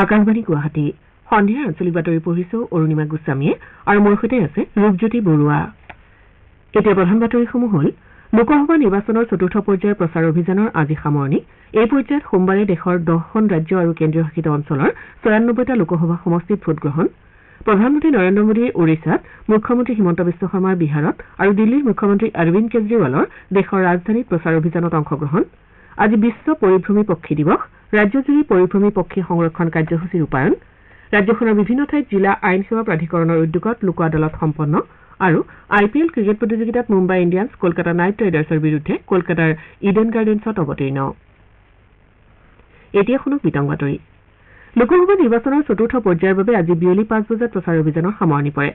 আকাশবাণী গুৱাহাটী সন্ধিয়াৰ আঞ্চলিক বাতৰি পঢ়িছো অৰুণিমা গোস্বামীয়ে আৰু মোৰ সৈতে আছে ৰূপজ্যোতি বৰুৱা। এতিয়া প্ৰধান বাতৰিসমূহ হ'ল লোকসভা নিৰ্বাচনৰ চতুৰ্থ পৰ্যায়ৰ প্ৰচাৰ অভিযানৰ আজি সামৰণি। এই পৰ্যায়ত সোমবাৰে দেশৰ 10খন ৰাজ্য আৰু কেন্দ্ৰীয় শাসিত অঞ্চলৰ ৯৪টা লোকসভা সমষ্টিত ভোটগ্ৰহণ। প্ৰধানমন্ত্ৰী নৰেন্দ্ৰ মোদীৰ ওড়িশাত, মুখ্যমন্ত্ৰী হিমন্ত বিশ্ব শৰ্মাৰ বিহাৰত আৰু দিল্লীৰ মুখ্যমন্ত্ৰী অৰবিন্দ কেজৰিৱালৰ দেশৰ ৰাজধানীত প্ৰচাৰ অভিযানত অংশগ্ৰহণ। আজি বিশ্ব পৰিভ্ৰমী পক্ষী দিৱস। ৰাজ্যজুৰি পৰিভ্ৰমী পক্ষী সংৰক্ষণ কাৰ্যসূচী ৰূপায়ণ। ৰাজ্যখনৰ বিভিন্ন ঠাইত জিলা আইন সেৱা প্ৰাধিকৰণৰ উদ্যোগত লোক আদালত সম্পন্ন আৰু IPL ক্ৰিকেট প্ৰতিযোগিতাত মুম্বাই ইণ্ডিয়ান্স কলকাতা নাইট ৰাইডাৰ্ছৰ বিৰুদ্ধে কলকাতাৰ ইডেন গাৰ্ডেন্ছত অৱতীৰ্ণ। এতিয়া শুনক বিতং বাতৰি। লোকসভা নিৰ্বাচনৰ চতুৰ্থ পৰ্যায়ৰ বাবে আজি বিয়লি ৫ বজাত প্ৰচাৰ অভিযানৰ সামৰণি পৰে।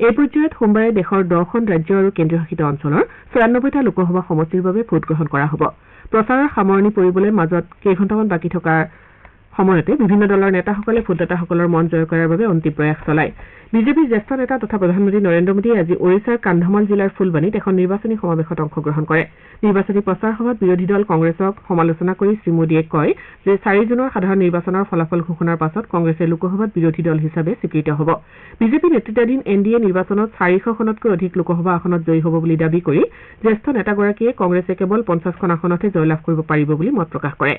এই পৰ্যায়ত সোমবাৰে দেশৰ 10খন ৰাজ্য আৰু কেন্দ্ৰীয় শাসিত অঞ্চলৰ ৯৪টা লোকসভা সমষ্টিৰ বাবে ভোটগ্ৰহণ কৰা হ'ব। প্ৰচাৰৰ সামৰণি পৰিবলৈ মাজত কেইঘণ্টামান বাকী থকাৰ সময়তে বিভিন্ন দলৰ নেতাসকলে ভোটদাতাসকলৰ মন জয় কৰাৰ বাবে অন্তিম প্ৰয়াস চলায়। বিজেপিৰ জ্যেষ্ঠ নেতা তথা প্ৰধানমন্ত্ৰী নৰেন্দ্ৰ মোদীয়ে আজি ওড়িশাৰ কান্ধমাল জিলাৰ ফুলবাণীত এখন নিৰ্বাচনী সমাৱেশত অংশগ্ৰহণ কৰে। নিৰ্বাচনী প্ৰচাৰ সভাত বিৰোধী দল কংগ্ৰেছক সমালোচনা কৰি শ্ৰীমোদীয়ে কয় যে ৪ জুনৰ সাধাৰণ নিৰ্বাচনৰ ফলাফল ঘোষণাৰ পাছত কংগ্ৰেছে লোকসভাত বিৰোধী দল হিচাপে স্বীকৃত হ'ব। বিজেপি নেতৃত্বাধীন NDA নিৰ্বাচনত ৪০০খনতকৈ অধিক লোকসভা আসনত জয়ী হ'ব বুলি দাবী কৰি জ্যেষ্ঠ নেতাগৰাকীয়ে কংগ্ৰেছে কেৱল ৫০খন আসনতহে জয়লাভ কৰিব পাৰিব বুলি মত প্ৰকাশ কৰে।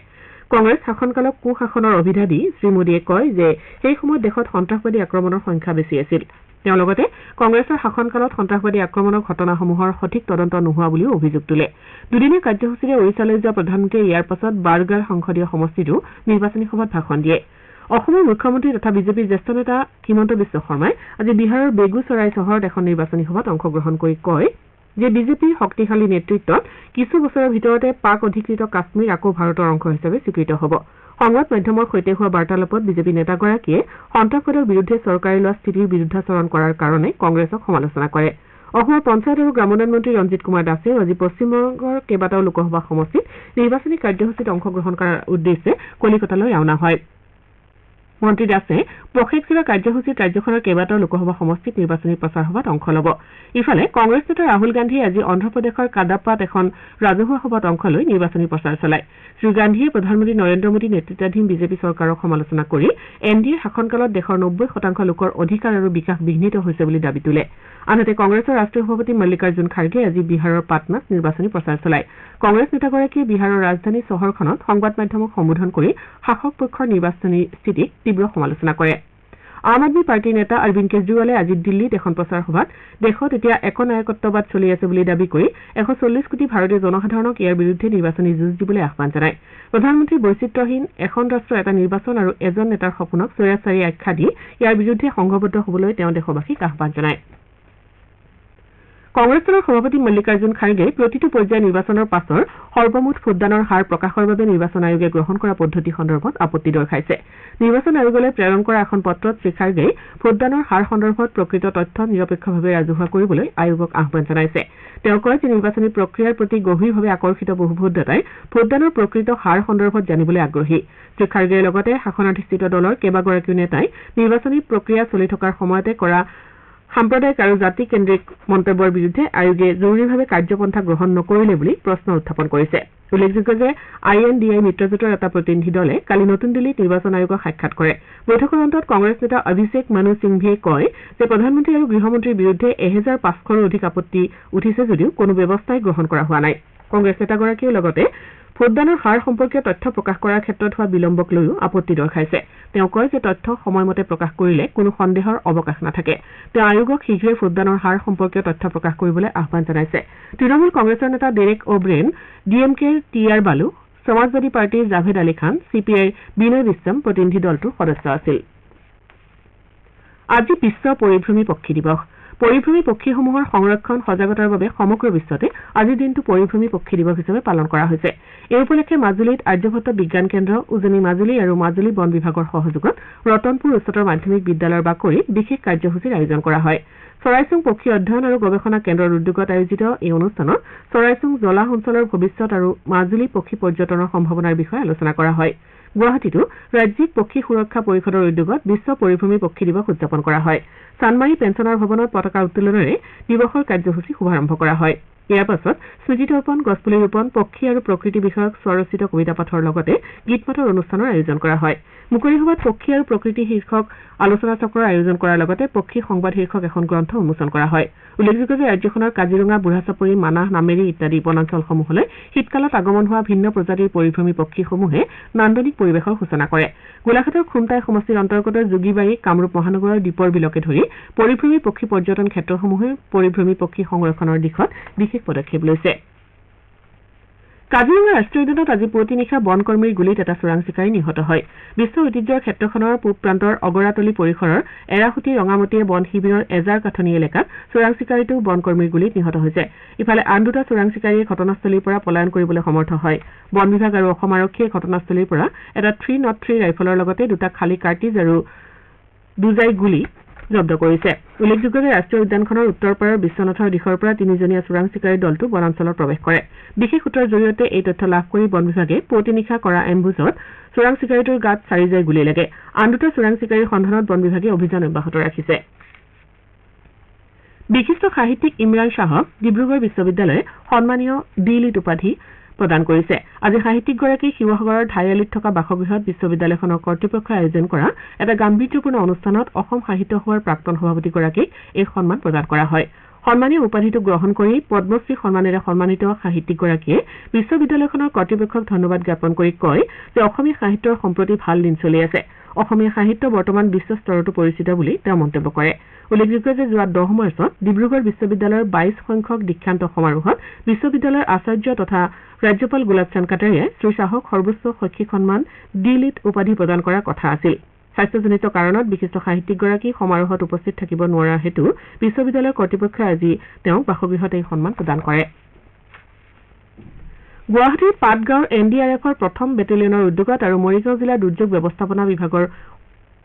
কংগ্ৰেছ শাসনকালক কুশাসনৰ অভিধা দি শ্ৰীমোদীয়ে কয় যে সেই সময়ত দেশত সন্ত্ৰাসবাদী আক্ৰমণৰ সংখ্যা বেছি আছিল। তেওঁ লগতে কংগ্ৰেছৰ শাসনকালত সন্ত্ৰাসবাদী আক্ৰমণৰ ঘটনাসমূহৰ সঠিক তদন্ত নোহোৱা বুলিও অভিযোগ তোলে। দুদিনীয়া কাৰ্যসূচীৰে ওড়িশালৈ যোৱা প্ৰধানমন্ত্ৰীয়ে ইয়াৰ পাছত বাৰগাৰ সংসদীয় সমষ্টিতো নিৰ্বাচনী সভাত ভাষণ দিয়ে। অসমৰ মুখ্যমন্ত্ৰী তথা বিজেপিৰ জ্যেষ্ঠ নেতা হিমন্ত বিশ্ব শৰ্মাই আজি বিহাৰৰ বেগুচৰাই চহৰত এখন নিৰ্বাচনী সভাত অংশগ্ৰহণ কৰি কয় যে বিজেপিৰ শক্তিশালী নেতৃত্বত কিছু বছৰৰ ভিতৰতে পাক অধিকৃত কাশ্মীৰ আকৌ ভাৰতৰ অংশ হিচাপে স্বীকৃত হ'ব। সংবাদ মাধ্যমৰ সৈতে হোৱা বাৰ্তালাপত বিজেপি নেতাগৰাকীয়ে সন্ত্ৰাসবাদৰ বিৰুদ্ধে চৰকাৰে লোৱা স্থিতিৰ বিৰুদ্ধাচৰণ কৰাৰ কাৰণে কংগ্ৰেছক সমালোচনা কৰে। অসমৰ পঞ্চায়ত আৰু গ্ৰামোন্নয়ন মন্ত্ৰী ৰঞ্জিত কুমাৰ দাসেও আজি পশ্চিমবংগৰ কেইবাটাও লোকসভা সমষ্টিত নিৰ্বাচনী কাৰ্যসূচীত অংশগ্ৰহণ কৰাৰ উদ্দেশ্যে কলিকতালৈ ৰাওনা হয়। মন্ত্ৰী দাসে পষেকজোৰা কাৰ্যসূচীত ৰাজ্যখনৰ কেইবাটাও লোকসভা সমষ্টিত নিৰ্বাচনী প্ৰচাৰ সভাত অংশ ল'ব। ইফালে কংগ্ৰেছ নেতা ৰাহুল গান্ধীয়ে আজি অন্ধ্ৰপ্ৰদেশৰ কাডাপ্পাত এখন ৰাজহুৱা সভাত অংশ লৈ নিৰ্বাচনী প্ৰচাৰ চলায়। শ্ৰীগান্ধীয়ে প্ৰধানমন্ত্ৰী নৰেন্দ্ৰ মোদী নেতৃত্বাধীন বিজেপি চৰকাৰক সমালোচনা কৰি NDAৰ শাসনকালত দেশৰ ৯০% লোকৰ অধিকাৰ আৰু বিকাশ বিঘ্নিত হৈছে বুলি দাবী তোলে। আনহাতে কংগ্ৰেছৰ ৰাষ্ট্ৰীয় সভাপতি মল্লিকাৰ্জুন খাৰ্গে আজি বিহাৰৰ পাটনাত নিৰ্বাচনী প্ৰচাৰ চলায়। কংগ্ৰেছ নেতাগৰাকীয়ে বিহাৰৰ ৰাজধানী চহৰখনত সংবাদ মাধ্যমক সম্বোধন কৰি শাসক পক্ষৰ নিৰ্বাচনী স্থিতিক তীব্ৰ সমালোচনা কৰে। আম আদমী পাৰ্টীৰ নেতা অৰবিন্দ কেজৰিৱালে আজি দিল্লীত এখন প্ৰচাৰ সভাত দেশত এতিয়া একনায়কত্ববাদ চলি আছে বুলি দাবী কৰি ১৪০ কোটি ভাৰতীয় জনসাধাৰণক ইয়াৰ বিৰুদ্ধে নিৰ্বাচনী যুঁজ দিবলৈ আহ্বান জনায়। প্ৰধানমন্ত্ৰীৰ বৈচিত্ৰ্যহীন এখন ৰাষ্ট্ৰ এটা নিৰ্বাচন আৰু এজন নেতাৰ সপোনক স্বৈৰাচাৰী আখ্যা দি ইয়াৰ বিৰুদ্ধে সংঘবদ্ধ হ'বলৈ তেওঁ দেশবাসীক আহ্বান জনায়। কংগ্ৰেছ দলৰ সভাপতি মল্লিকাৰ্জুন খাৰ্গে প্ৰতিটো পৰ্যায়ৰ নিৰ্বাচনৰ পাছৰ সৰ্বমুঠ ভোটদানৰ হাৰ প্ৰকাশৰ বাবে নিৰ্বাচন আয়োগে গ্ৰহণ কৰা পদ্ধতি সন্দৰ্ভত আপত্তি দৰ্শাইছে। নিৰ্বাচন আয়োগলৈ প্ৰেৰণ কৰা এখন পত্ৰত শ্ৰীখাৰ্গেই ভোটদানৰ হাৰ সন্দৰ্ভত প্ৰকৃত তথ্য নিৰপেক্ষভাৱে ৰাজহুৱা কৰিবলৈ আয়োগক আহ্বান জনাইছে। তেওঁ কয় যে নিৰ্বাচনী প্ৰক্ৰিয়াৰ প্ৰতি গভীৰভাৱে আকৰ্ষিত বহু ভোটদাতাই ভোটদানৰ প্ৰকৃত হাৰ সন্দৰ্ভত জানিবলৈ আগ্ৰহী। শ্ৰীখাৰ্গেৰ লগতে শাসনাধিষ্ঠিত দলৰ কেইবাগৰাকীও নেতাই নিৰ্বাচনী প্ৰক্ৰিয়া চলি থকাৰ সময়তে কৰা সাম্প্ৰদায়িক আৰু জাতিকেন্দ্ৰিক মন্তব্যৰ বিৰুদ্ধে আয়োগে জৰুৰীভাৱে কাৰ্যপন্থা গ্ৰহণ নকৰিলে বুলি প্ৰশ্ন উত্থাপন কৰিছে। উল্লেখযোগ্য যে INDI মিত্ৰজোঁটৰ এটা প্ৰতিনিধি দলে কালি নতুন দিল্লীত নিৰ্বাচন আয়োগক সাক্ষাৎ কৰে। বৈঠকৰ অন্তত কংগ্ৰেছ নেতা অভিষেক মানু সিংভিয়ে কয় যে প্ৰধানমন্ত্ৰী আৰু গৃহমন্ত্ৰীৰ বিৰুদ্ধে ১৫০০ৰো অধিক আপত্তি উঠিছে যদিও কোনো ব্যৱস্থাই গ্ৰহণ কৰা হোৱা নাই। কংগ্ৰেছ নেতাগৰাকীয়ে লগতে ভোটদানৰ হাৰ সম্পৰ্কীয় তথ্য প্ৰকাশ কৰাৰ ক্ষেত্ৰত হোৱা বিলম্বক লৈও আপত্তি দৰ্শাইছে। তেওঁ কয় যে তথ্য সময়মতে প্ৰকাশ কৰিলে কোনো সন্দেহৰ অৱকাশ নাথাকে। তেওঁ আয়োগক শীঘ্ৰেই ভোটদানৰ হাৰ সম্পৰ্কীয় তথ্য প্ৰকাশ কৰিবলৈ আহ্বান জনাইছে। তৃণমূল কংগ্ৰেছৰ নেতা ডেৰেক অ'ব্ৰেইন, DMKৰ TR বালু, সমাজবাদী পাৰ্টীৰ জাভেদ আলী খান, CPIৰ বিনয় বিশ্বম প্ৰতিনিধি দলটোৰ সদস্য আছিল। আজি বিশ্ব পৰিভ্ৰমী পক্ষী দিৱস। পৰিভ্ৰমী পক্ষীসমূহৰ সংৰক্ষণ সজাগতাৰ বাবে সমগ্ৰ বিশ্বতে আজিৰ দিনটো পৰিভ্ৰমী পক্ষী দিৱস হিচাপে পালন কৰা হৈছে। এই উপলক্ষে মাজুলীত আৰ্যভট্ট বিজ্ঞান কেন্দ্ৰ, উজনি মাজুলী আৰু মাজুলী বন বিভাগৰ সহযোগত ৰতনপুৰ উচ্চতৰ মাধ্যমিক বিদ্যালয়ৰ বাকৰিত বিশেষ কাৰ্যসূচীৰ আয়োজন কৰা হয়। চৰাইচুং পক্ষী অধ্যয়ন আৰু গৱেষণা কেন্দ্ৰৰ উদ্যোগত আয়োজিত এই অনুষ্ঠানত চৰাইচুং জলাহ অঞ্চলৰ ভৱিষ্যৎ আৰু মাজুলী পক্ষী পৰ্যটনৰ সম্ভাৱনাৰ বিষয়ে আলোচনা কৰা হয়। গুৱাহাটীতো ৰাজ্যিক পক্ষী সুৰক্ষা পৰিষদৰ উদ্যোগত বিশ্ব পৰিভ্ৰমী পক্ষী দিৱস উদযাপন কৰা হয়। চানমাৰী পেঞ্চনাৰ ভৱনত পতাকা উত্তোলনেৰে দিৱসৰ কাৰ্যসূচী শুভাৰম্ভ কৰা হয়। ইয়াৰ পাছত স্মৃতিতৰ্পণ গছপুলি ৰোপণ পক্ষী আৰু প্ৰকৃতি বিষয়ক স্বৰচিত কবিতা পাঠৰ লগতে গীত মাতৰ অনুষ্ঠানৰ আয়োজন কৰা হয় মুকলি সভাত পক্ষী আৰু প্ৰকৃতি শীৰ্ষক আলোচনা চক্ৰৰ আয়োজন কৰাৰ লগতে পক্ষী সংবাদ শীৰ্ষক এখন গ্ৰন্থ উন্মোচন কৰা হয় উল্লেখযোগ্য যে ৰাজ্যখনৰ কাজিৰঙা বুঢ়াচাপৰি মানাহ নামেৰি ইত্যাদি বনাঞ্চলসমূহলৈ শীতকালত আগমন হোৱা ভিন্ন প্ৰজাতিৰ পৰিভ্ৰমী পক্ষীসমূহে নান্দনিক পৰিৱেশৰ সূচনা কৰে গোলাঘাটৰ খুমটাই সমষ্টিৰ অন্তৰ্গত যোগীবাৰী কামৰূপ মহানগৰৰ দীপৰ বিলকে ধৰি পৰিভ্ৰমী পক্ষী পৰ্যটন ক্ষেত্ৰসমূহে পৰিভ্ৰমী পক্ষী সংৰক্ষণৰ দিশত বিশেষ পদক্ষেপ লৈছে কাজিৰঙা ৰাষ্ট্ৰীয় উদ্যানত আজি পুৱতি নিশা বনকৰ্মীৰ গুলীত এটা চোৰাং চিকাৰী নিহত হয় বিশ্ব ঐতিহ্যৰ ক্ষেত্ৰখনৰ পূব প্ৰান্তৰ অগৰাতলী পৰিসৰৰ এৰাসুতি ৰঙামতীয়ে বন শিবিৰৰ এজাৰ কাঠনি এলেকাত চোৰাং চিকাৰীটো বনকৰ্মীৰ গুলীত নিহত হৈছে ইফালে আন দুটা চোৰাং চিকাৰীয়ে ঘটনাস্থলীৰ পৰা পলায়ন কৰিবলৈ সমৰ্থ হয় বন বিভাগ আৰু অসম আৰক্ষীয়ে ঘটনাস্থলীৰ পৰা এটা 303 ৰাইফলৰ লগতে দুটা খালী কাৰ্টিজ আৰু দুজাই গুলী জব্দ কৰিছে উল্লেখযোগ্য যে ৰাষ্ট্ৰীয় উদ্যানখনৰ উত্তৰ পাৰৰ বিশ্বনাথৰ দিশৰ পৰা তিনিজনীয়া চোৰাং চিকাৰীৰ দলটো বনাঞ্চলত প্ৰৱেশ কৰে বিশেষ সূত্ৰৰ জৰিয়তে এই তথ্য লাভ কৰি বন বিভাগে পুৱতি নিশা কৰা এম্বুজত চোৰাং চিকাৰীটোৰ গাত 4 জাই গুলী লাগে আন দুটা চোৰাং চিকাৰীৰ সন্ধানত বন বিভাগে অভিযান অব্যাহত ৰাখিছে বিশিষ্ট সাহিত্যিক ইমৰান শ্বাহক ডিব্ৰুগড় বিশ্ববিদ্যালয়ে সন্মানীয় ডি.লিট উপাধি প্ৰদান কৰিছে আজি সাহিত্যিকগৰাকী শিৱসাগৰৰ ধাইআলিত থকা বাসগৃহত বিশ্ববিদ্যালয়খনৰ কৰ্তৃপক্ষই আয়োজন কৰা এটা গাম্ভীৰ্যপূৰ্ণ অনুষ্ঠানত অসম সাহিত্য সভাৰ প্ৰাক্তন সভাপতিগৰাকীক এই সন্মান প্ৰদান কৰা হয় সন্মানীয় উপাধিটো গ্ৰহণ কৰি পদ্মশ্ৰী সন্মানেৰে সন্মানিত সাহিত্যিকগৰাকীয়ে বিশ্ববিদ্যালয়খনৰ কৰ্তৃপক্ষক ধন্যবাদ জ্ঞাপন কৰি কয় যে অসমীয়া সাহিত্যৰ সম্প্ৰতি ভাল দিন চলি আছে অসমীয়া সাহিত্য বৰ্তমান বিশ্ব স্তৰতো পৰিচিত বুলি তেওঁ মন্তব্য কৰে উল্লেখযোগ্য যে যোৱা 10 মাৰ্চত ডিব্ৰুগড় বিশ্ববিদ্যালয়ৰ 22 সংখ্যক দীক্ষান্ত সমাৰোহত বিশ্ববিদ্যালয়ৰ আচাৰ্য তথা ৰাজ্যপাল গোলাব চান্দ কাটাৰিয়াই শ্ৰী শ্বাহক সৰ্বোচ্চ শৈক্ষিক সন্মান ডি.লিট উপাধি প্ৰদান কৰাৰ কথা আছিল স্বাস্থ্যজনিত কাৰণত বিশিষ্ট সাহিত্যিকগৰাকী সমাৰোহত উপস্থিত থাকিব নোৱাৰাৰ হেতু বিশ্ববিদ্যালয়ৰ কৰ্তৃপক্ষই আজি তেওঁক বাসগৃহত এই সন্মান প্ৰদান কৰে গুৱাহাটীৰ পাটগাঁৱৰ NDRFৰ প্ৰথম বেটেলিয়নৰ উদ্যোগত আৰু মৰিগাঁও জিলাৰ দুৰ্যোগ ব্যৱস্থাপনা বিভাগৰ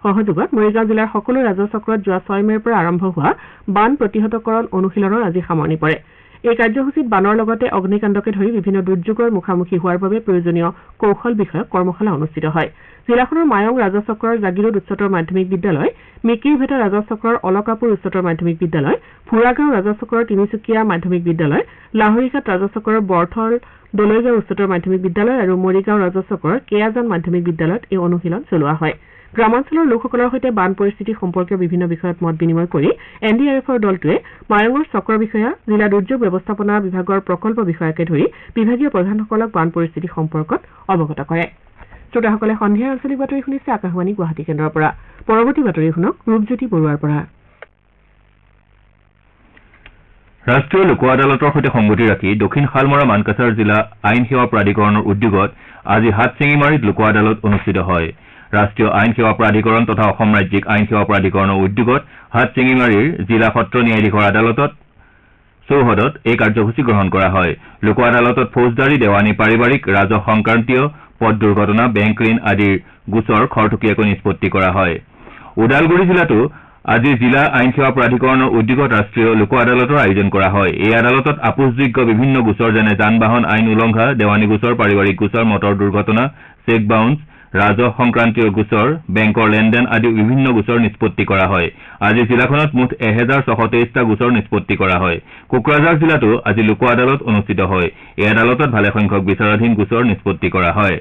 সহযোগত মৰিগাঁও জিলাৰ সকলো ৰাজহ চক্ৰত যোৱা 6 মেৰ পৰা আৰম্ভ হোৱা বান প্ৰতিহতকৰণ অনুশীলনৰ আজি সামৰণি পৰে এই কাৰ্যসূচীত বানৰ লগতে অগ্নিকাণ্ডকে ধৰি বিভিন্ন দুৰ্যোগৰ মুখামুখি হোৱাৰ বাবে প্ৰয়োজনীয় কৌশল বিষয়ক কৰ্মশালা অনুষ্ঠিত হয় জিলাখনৰ মায়ং ৰাজহ চক্ৰৰ জাগিৰোড উচ্চতৰ মাধ্যমিক বিদ্যালয় মিকিৰভেটা ৰাজহ চক্ৰৰ অলকাপুৰ উচ্চতৰ মাধ্যমিক বিদ্যালয় ভুৰাগাঁও ৰাজহ চক্ৰৰ তিনিচুকীয়া মাধ্যমিক বিদ্যালয় লাহৰীঘাট ৰাজহ চক্ৰৰ বৰথল দলৈগাঁও উচ্চতৰ মাধ্যমিক বিদ্যালয় আৰু মৰিগাঁও ৰাজহ চক্ৰৰ কেয়াজান মাধ্যমিক বিদ্যালয়ত এই অনুশীলন চলোৱা হয় গ্ৰামাঞ্চলৰ লোকসকলৰ সৈতে বান পৰিস্থিতি সম্পৰ্কীয় বিভিন্ন বিষয়ত মত বিনিময় কৰি NDRFৰ দলটোৱে মায়ঙৰ চক্ৰ বিষয়া জিলা দুৰ্যোগ ব্যৱস্থাপনা বিভাগৰ প্ৰকল্প বিষয়াকে ধৰি বিভাগীয় প্ৰধানসকলক বান পৰিস্থিতি সম্পৰ্কত অৱগত কৰে শ্ৰোতাসকলে সন্ধিয়াৰ আঞ্চলিক বাতৰি শুনিছে আকাশবাণী গুৱাহাটী কেন্দ্ৰৰ পৰা পৰৱৰ্তী বাতৰি শুনক ৰূপজ্যোতি বৰুৱাৰ পৰা ৰাষ্ট্ৰীয় লোক আদালতৰ সৈতে সংগতি ৰাখি দক্ষিণ শালমৰা মানকাছাৰ জিলা আইন সেৱা প্ৰাধিকৰণৰ উদ্যোগত আজি হাটশিঙিমাৰীত লোক আদালত অনুষ্ঠিত হয় ৰাষ্ট্ৰীয় আইন সেৱা প্ৰাধিকৰণ তথা অসম ৰাজ্যিক আইন সেৱা প্ৰাধিকৰণৰ উদ্যোগত হাটশিঙিমাৰীৰ জিলা সত্ৰ ন্যায়াধীশৰ আদালতত চৌহদত এই কাৰ্যসূচী গ্ৰহণ কৰা হয় লোক আদালতত ফৌজদাৰী দেৱানী পাৰিবাৰিক ৰাজহ সংক্ৰান্তীয় পথ দুৰ্ঘটনা বেংক ঋণ আদিৰ গোচৰ খৰতকীয়াকৈ নিষ্পত্তি কৰা হয় ওদালগুৰি জিলাতো আজি জিলা আইন সেৱা প্ৰাধিকৰণৰ উদ্যোগত ৰাষ্ট্ৰীয় লোক আদালতৰ আয়োজন কৰা হয় এই আদালতত আপোচযোগ্য বিভিন্ন গোচৰ যেনে যান বাহন আইন উলংঘা দেৱানী গোচৰ পাৰিবাৰিক গোচৰ মটৰ দুৰ্ঘটনা চেক বাউন্স ৰাজহ সংক্ৰান্তীয় গোচৰ বেংকৰ লেনদেন আদি বিভিন্ন গোচৰ নিষ্পত্তি কৰা হয় আজি জিলাখনত মুঠ 1623টা গোচৰ নিষ্পত্তি কৰা হয় কোকৰাঝাৰ জিলাতো আজি লোক আদালত অনুষ্ঠিত হয় এই আদালতত ভালেসংখ্যক বিচাৰাধীন গোচৰ নিষ্পত্তি কৰা হয়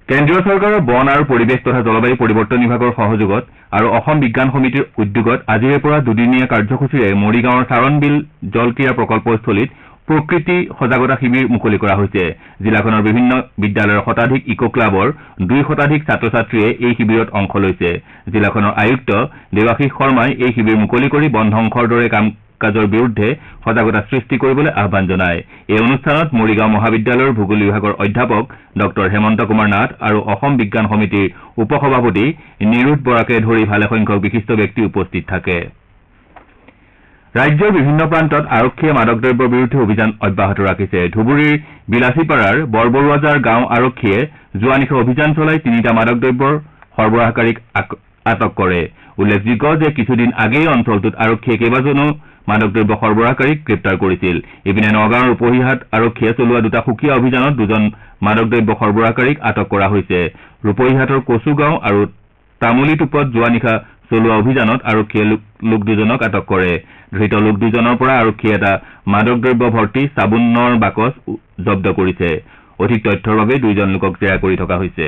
কেন্দ্ৰীয় চৰকাৰৰ বন আৰু পৰিৱেশ তথা জলবায়ু পৰিৱৰ্তন বিভাগৰ সহযোগত আৰু অসম বিজ্ঞান সমিতিৰ উদ্যোগত আজিৰে পৰা দুদিনীয়া কাৰ্যসূচীৰে মৰিগাঁৱৰ চাৰণবিল জলক্ৰীড়া প্ৰকল্পস্থলীত প্ৰকৃতি সজাগতা শিবিৰ মুকলি কৰা হৈছে জিলাখনৰ বিভিন্ন বিদ্যালয়ৰ শতাধিক ইকো ক্লাবৰ 2 শতাধিক ছাত্ৰ ছাত্ৰীয়ে এই শিবিৰত অংশ লৈছে জিলাখনৰ আয়ুক্ত দেৱাশীষ শৰ্মাই এই শিবিৰ মুকলি কৰি বন ধ্বংসৰ দৰে কামৰ বিৰুদ্ধে সজাগতা সৃষ্টি কৰিবলৈ আহ্বান জনায় এই অনুষ্ঠানত মৰিগাঁও মহাবিদ্যালয়ৰ ভূগোল বিভাগৰ অধ্যাপক ডক্টৰ হেমন্ত কুমাৰ নাথ আৰু অসম বিজ্ঞান সমিতিৰ উপসভাপতি নিৰুদ বৰাকে ধৰি ভালেসংখ্যক বিশিষ্ট ব্যক্তি উপস্থিত থাকে ৰাজ্যৰ বিভিন্ন প্ৰান্তত আৰক্ষীয়ে মাদক দ্ৰব্যৰ বিৰুদ্ধে অভিযান অব্যাহত ৰাখিছে ধুবুৰীৰ বিলাসীপাৰাৰ বৰবৰুৱাজাৰ গাঁও আৰক্ষীয়ে যোৱা নিশা অভিযান চলাই 3টা মাদক দ্ৰব্যৰ সৰবৰাহকাৰীক আটক কৰে উল্লেখযোগ্য যে কিছুদিন আগেয়ে অঞ্চলটোত আৰক্ষীয়ে কেইবাজনো মাদক দ্ৰব্য সৰবৰাহকাৰীক গ্ৰেপ্তাৰ কৰিছিল ইপিনে নগাঁৱৰ উপহিহাট আৰক্ষীয়ে চলোৱা 2টা সুকীয়া অভিযানত 2জন মাদক দ্ৰব্য সৰবৰাহকাৰীক আটক কৰা হৈছে ৰূপহিহাটৰ কচুগাঁও আৰু তামুলীটোপত যোৱা নিশা চলোৱা অভিযানত আৰক্ষীয়ে লোক দুজনক আটক কৰে। ধৃত লোক দুজনৰ পৰা আৰক্ষীয়ে এটা মাদক দ্ৰব্য ভৰ্তি চাবোনৰ বাকচ জব্দ কৰিছে। অধিক তথ্যৰ বাবে দুইজন লোকক জেৰা কৰি থকা হৈছে।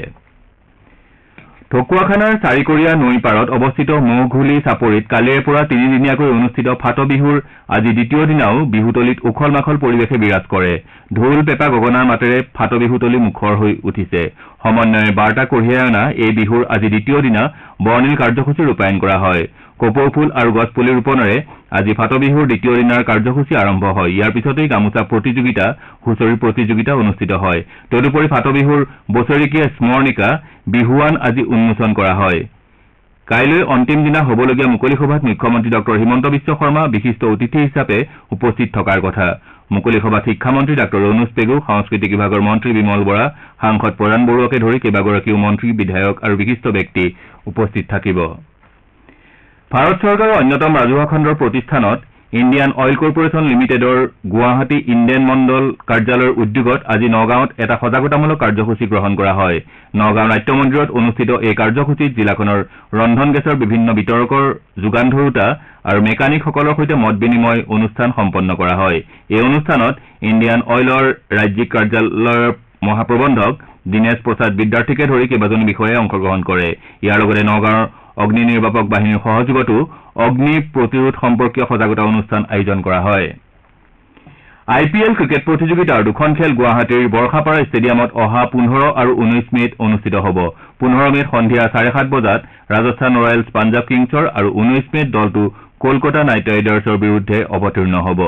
ঢকুৱাখানাৰ চাৰিকৰীয়া নৈৰ পাৰত অৱস্থিত মহঘুলি চাপৰিত কালিৰে পৰা তিনিদিনীয়াকৈ অনুষ্ঠিত ফাট বিহুৰ আজি দ্বিতীয় দিনাও বিহুতলীত উখল মাখল পৰিৱেশে বিৰাজ কৰে। ঢোল পেপা গগনাৰ মাতেৰে ফাট বিহুতলী মুখৰ হৈ উঠিছে। সমন্বয়ে বাৰ্তা কঢ়িয়াই অনা এই বিহুৰ আজি দ্বিতীয় দিনা বৰ্ণিল কাৰ্যসূচী ৰূপায়ণ কৰা হয়। কপৌ ফুল আৰু গছপুলি ৰোপণেৰে আজি ফাট বিহুৰ দ্বিতীয় দিনাৰ কাৰ্যসূচী আৰম্ভ হয়। ইয়াৰ পিছতেই গামোচা প্ৰতিযোগিতা, হুঁচৰি প্ৰতিযোগিতা অনুষ্ঠিত হয়। তদুপৰি ফাট বিহুৰ বছৰেকীয়া স্মৰণিকা বিহুৱান আজি উন্মোচন কৰা হয়। কাইলৈ অন্তিম দিনা হ'বলগীয়া মুকলি সভাত মুখ্যমন্ত্ৰী ডঃ হিমন্ত বিশ্ব শৰ্মা বিশিষ্ট অতিথি হিচাপে উপস্থিত থকাৰ কথা। মুকলি সভাত শিক্ষামন্ত্ৰী ডাঃ অনুজ পেগু, সাংস্কৃতিক বিভাগৰ মন্ত্ৰী বিমল বৰা, সাংসদ প্ৰয়ান বৰুৱাকে ধৰি কেইবাগৰাকীও মন্ত্ৰী, বিধায়ক আৰু বিশিষ্ট ব্যক্তি উপস্থিত থাকিব। ভাৰত চৰকাৰৰ অন্যতম ৰাজহুৱা খণ্ডৰ প্ৰতিষ্ঠানত ইণ্ডিয়ান অইল কৰ্পৰেশ্যন লিমিটেডৰ গুৱাহাটী ইণ্ডেন মণ্ডল কাৰ্যালয়ৰ উদ্যোগত আজি নগাঁৱত এটা সজাগতামূলক কাৰ্যসূচী গ্ৰহণ কৰা হয়। নগাঁও নাট্য মন্দিৰত অনুষ্ঠিত এই কাৰ্যসূচীত জিলাখনৰ ৰন্ধন গেছৰ বিভিন্ন বিতৰকৰ, যোগান ধৰোতা আৰু মেকানিকসকলৰ সৈতে মত বিনিময় অনুষ্ঠান সম্পন্ন কৰা হয়। এই অনুষ্ঠানত ইণ্ডিয়ান অইলৰ ৰাজ্যিক কাৰ্যালয়ৰ মহাপ্ৰবন্ধক দীনেশ প্ৰসাদ বিদ্যাৰ্থীকে ধৰি কেইবাজনো বিষয়াই অংশগ্ৰহণ কৰে। ইয়াৰ লগতে নগাঁৱৰ অগ্নি নিৰ্বাপক বাহিনীৰ সহযোগতো অগ্নি প্ৰতিৰোধ সম্পৰ্কীয় সজাগতা অনুষ্ঠান আয়োজন কৰা হয়। IPL ক্ৰিকেট প্ৰতিযোগিতাৰ দুখন খেল গুৱাহাটীৰ বৰ্ষাপাৰা ষ্টেডিয়ামত অহা 15 আৰু 19 মেত অনুষ্ঠিত হ'ব। 15 মেত সন্ধিয়া 7:30 বজাত ৰাজস্থান ৰয়েলছ পাঞ্জাৱ কিংছৰ আৰু 19 মেত দলটো কলকাতা নাইট ৰাইডাৰ্ছৰ বিৰুদ্ধে অৱতীৰ্ণ হ'ব।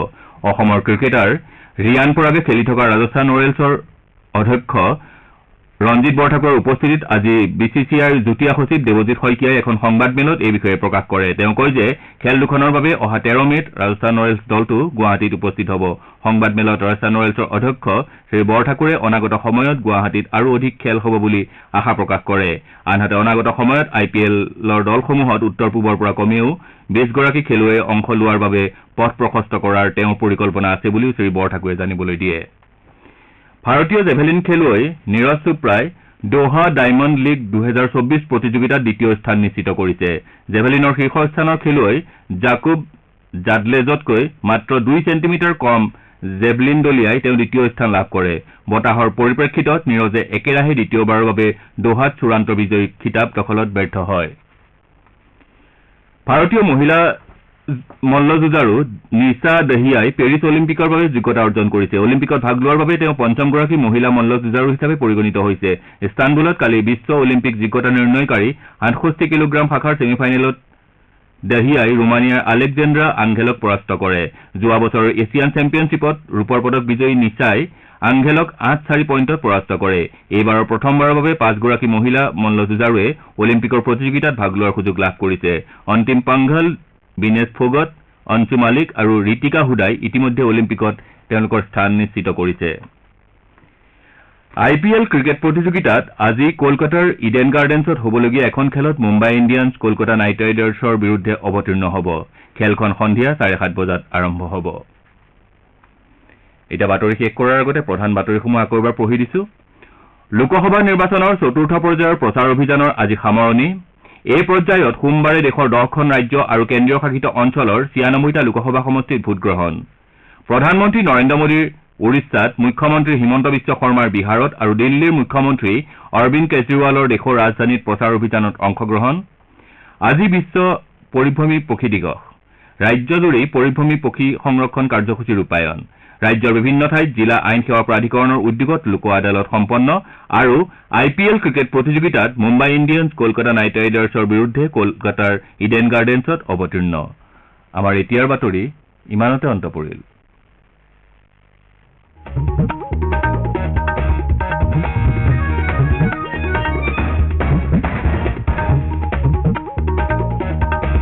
অসমৰ ক্ৰিকেটাৰ ৰিয়ান পৰাগে খেলি থকা ৰাজস্থান ৰয়েলছৰ অধ্যক্ষ ৰঞ্জিত বৰঠাকুৰৰ উপস্থিতিত আজি BCCIৰ যুটীয়া সচিব দেৱজিৎ শইকীয়াই এখন সংবাদমেলত এই বিষয়ে প্ৰকাশ কৰে। তেওঁ কয় যে খেল দুখনৰ বাবে অহা 13 মেত ৰাজস্থান ৰয়েলছ দলটো গুৱাহাটীত উপস্থিত হ'ব। সংবাদমেলত ৰাজস্থান ৰয়েলছৰ অধ্যক্ষ শ্ৰী বৰঠাকুৰে অনাগত সময়ত গুৱাহাটীত আৰু অধিক খেল হ'ব বুলি আশা প্ৰকাশ কৰে। আনহাতে অনাগত সময়ত IPLৰ দলসমূহত উত্তৰ পূবৰ পৰা কমেও 20 গৰাকী খেলুৱৈয়ে অংশ লোৱাৰ বাবে পথ প্ৰশস্ত কৰাৰ তেওঁৰ পৰিকল্পনা আছে বুলিও শ্ৰী বৰঠাকুৰে জানিবলৈ দিয়ে। ভাৰতীয় জেভেলিন খেলুৱৈ নীৰজ চোপ্ৰাই দোহা ডায়মণ্ড লীগ 2024 প্ৰতিযোগিতাত দ্বিতীয় স্থান নিশ্চিত কৰিছে। জেভেলিনৰ শীৰ্ষস্থানৰ খেলুৱৈ জাকুব জাডলেজতকৈ মাত্ৰ 2 চেণ্টিমিটাৰ কম জেভলিন দলিয়াই তেওঁ দ্বিতীয় স্থান লাভ কৰে। বতাহৰ পৰিপ্ৰেক্ষিতত নীৰজে একেৰাহে দ্বিতীয়বাৰৰ বাবে দোহাত চূড়ান্ত বিজয়ী খিতাপ দখলত ব্যৰ্থ হয়। ভাৰতীয় মহিলা মল্লযুঁজাৰু নিশা দহিয়াই পেৰিছ অলিম্পিকৰ বাবে যোগ্যতা অৰ্জন কৰিছে। অলিম্পিকত ভাগ লোৱাৰ বাবে তেওঁ 5মগৰাকী মহিলা মল্লযুঁজাৰু হিচাপে পৰিগণিত হৈছে। ইস্তানবুলত কালি বিশ্ব অলিম্পিক যোগ্যতা নিৰ্ণয়কাৰী 68 কিলোগ্ৰাম শাখাৰ ছেমিফাইনেলত দহিয়াই ৰোমানিয়াৰ আলেকজেণ্ড্ৰা আংঘেলক পৰাস্ত কৰে। যোৱা বছৰৰ এছিয়ান চেম্পিয়নশ্বিপত ৰূপৰ পদক বিজয়ী নিশাই আংঘেলক 8-4 পইণ্টত পৰাস্ত কৰে। এইবাৰৰ প্ৰথমবাৰৰ বাবে 5গৰাকী মহিলা মল্লযুঁজাৰুৱে অলিম্পিকৰ প্ৰতিযোগিতাত ভাগ লোৱাৰ সুযোগ লাভ কৰিছে। অন্তিম পাংঘল, বিনেশ ফোগট, অঞ্চু মালিক আৰু ঋতিকা হুদাই ইতিমধ্যে অলিম্পিকত তেওঁলোকৰ স্থান নিশ্চিত কৰিছে। IPL ক্ৰিকেট প্ৰতিযোগিতাত আজি কলকাতাৰ ইডেন গাৰ্ডেন্ছত হ'বলগীয়া এখন খেলত মুম্বাই ইণ্ডিয়ানছ কলকাতা নাইট ৰাইডাৰ্ছৰ বিৰুদ্ধে অৱতীৰ্ণ হ'ব। খেলখন সন্ধিয়া 7:30 বজাত আৰম্ভ হ'ব। এতিয়া বাতৰি শেষ কৰাৰ আগতে প্ৰধান বাতৰিসমূহ আকৌ এবাৰ পঢ়ি দিছো। লোকসভা নিৰ্বাচনৰ চতুৰ্থ পৰ্যায়ৰ প্ৰচাৰ অভিযানৰ আজি সামৰণি। এই পৰ্যায়ত সোমবাৰে দেশৰ 10খন ৰাজ্য আৰু কেন্দ্ৰীয় শাসিত অঞ্চলৰ 96টা লোকসভা সমষ্টিত ভোটগ্ৰহণ। প্ৰধানমন্ত্ৰী নৰেন্দ্ৰ মোদীৰ উৰিষ্যাত, মুখ্যমন্ত্ৰী হিমন্ত বিশ্ব শৰ্মাৰ বিহাৰত আৰু দিল্লীৰ মুখ্যমন্ত্ৰী অৰবিন্দ কেজৰিৱালৰ দেশৰ ৰাজধানীত প্ৰচাৰ অভিযানত অংশগ্ৰহণ। আজি বিশ্ব পৰিভ্ৰমী পক্ষী দিৱস। ৰাজ্যজুৰি পৰিভ্ৰমী পক্ষী সংৰক্ষণ কাৰ্যসূচী ৰূপায়ণ। ৰাজ্যৰ বিভিন্ন ঠাইত জিলা আইন সেৱা প্ৰাধিকৰণৰ উদ্যোগত লোক আদালত সম্পন্ন। আৰু IPL ক্ৰিকেট প্ৰতিযোগিতাত মুম্বাই ইণ্ডিয়ানছ কলকাতা নাইট ৰাইডাৰ্ছৰ বিৰুদ্ধে কলকাতাৰ ইডেন গাৰ্ডেন্ছত অৱতীৰ্ণ। আমাৰ এতিয়াৰ বাতৰি ইমানতে অন্ত পৰিল।